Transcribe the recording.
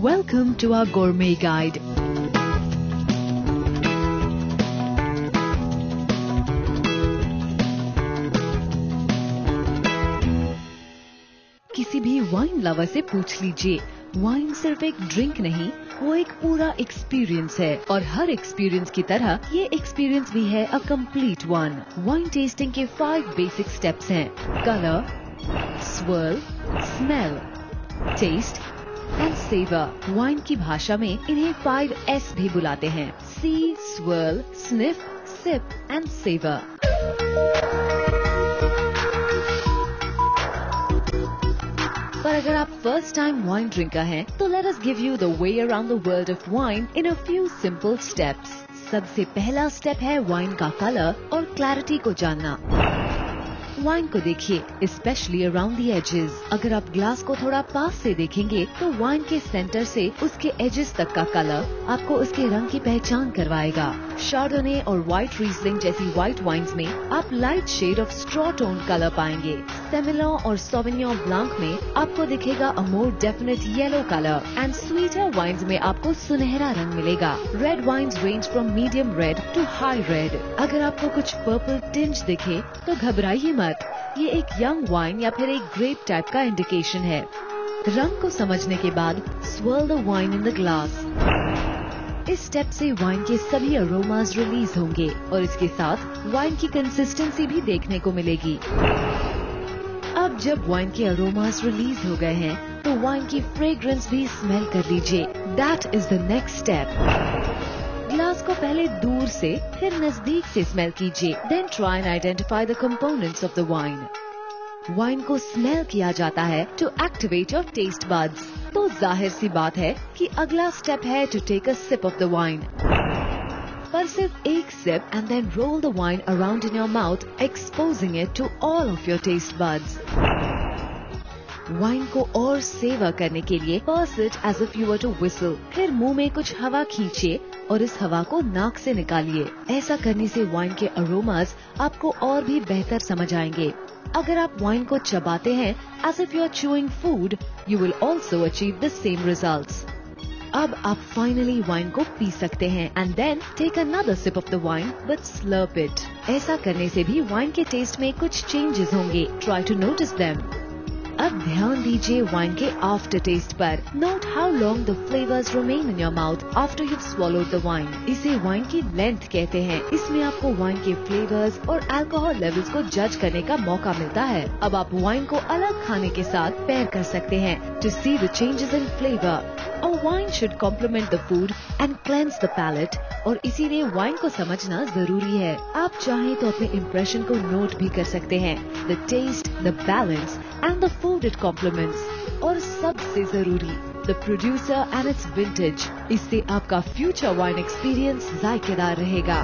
Welcome to our gourmet guide. किसी भी wine lover से पूछ लीजिए, वाइन सिर्फ एक ड्रिंक नहीं, वो एक पूरा एक्सपीरियंस है और हर एक्सपीरियंस की तरह ये एक्सपीरियंस भी है a complete one. Wine tasting के 5 बेसिक स्टेप्स हैं: colour, swirl, smell, taste and savour. Wine की भाषा में इन्हें 5S भी बुलाते हैं: see, swirl, sniff, sip and savour. पर अगर आप फर्स्ट टाइम वाइन ड्रिंकर हैं, तो let us give you the way around the world of wine in a few simple steps. सबसे पहला स्टेप है वाइन का कलर और क्लैरिटी को जानना। वाइन को देखिए, स्पेशली अराउंड द एजेस। अगर आप ग्लास को थोड़ा पास से देखेंगे तो वाइन के सेंटर से उसके एजेस तक का कलर आपको उसके रंग की पहचान करवाएगा। शार्डोने और व्हाइट रीजलिंग जैसी व्हाइट वाइन्स में आप light shade of straw tone colour पाएंगे। सेमिलॉन और सॉविग्नॉन ब्लांक में आपको दिखेगा a more definite yellow colour and sweeter wines में आपको सुनहरा रंग मिलेगा। Red wines range from medium red to high red. अगर आपको कुछ पर्पल टिंज दिखे तो घबराइए मत, ये एक यंग वाइन या फिर एक ग्रेप टाइप का इंडिकेशन है। रंग को समझने के बाद swirl the wine in the glass. इस स्टेप से वाइन के सभी अरोमास रिलीज होंगे और इसके साथ वाइन की कंसिस्टेंसी भी देखने को मिलेगी। अब जब वाइन के अरोमास रिलीज हो गए हैं, तो वाइन की फ्रेग्रेंस भी स्मेल कर लीजिए। That is the next step. Glass को पहले दूर से फिर नजदीक से स्मेल कीजिए, then try and identify the components of the wine. Wine को स्मेल किया जाता है to activate your taste buds. तो जाहिर सी बात है कि अगला स्टेप है to take a sip of the wine. पर सिर्फ एक sip and then roll the wine around in your mouth, exposing it to all of your taste buds. Wine को और सेवर करने के लिए purse it as if you were to whistle. फिर मुंह में कुछ हवा खींचिए और इस हवा को नाक से निकालिए। ऐसा करने से वाइन के अरोमास आपको और भी बेहतर समझ आएंगे। अगर आप वाइन को चबाते हैं as if you are chewing food, you will also achieve the same results. अब आप फाइनली वाइन को पी सकते हैं and then take another sip of the wine but slurp it. ऐसा करने से भी वाइन के टेस्ट में कुछ चेंजेस होंगे। Try to notice them. अब ध्यान दीजिए वाइन के आफ्टर टेस्ट पर। Note how long the flavours remain in your mouth after you swallowed the wine. इसे वाइन की लेंथ कहते हैं। इसमें आपको वाइन के फ्लेवर्स और अल्कोहल लेवल्स को जज करने का मौका मिलता है। अब आप वाइन को अलग खाने के साथ पेयर कर सकते हैं to see the changes in flavour. A wine should complement the food and cleanse the palate, और इसीलिए वाइन को समझना जरूरी है। आप चाहें तो अपने इम्प्रेशन को नोट भी कर सकते हैं। The taste, the balance and the food it complements, और सबसे जरूरी the producer and its vintage। इससे आपका फ्यूचर वाइन एक्सपीरियंस जायकेदार रहेगा।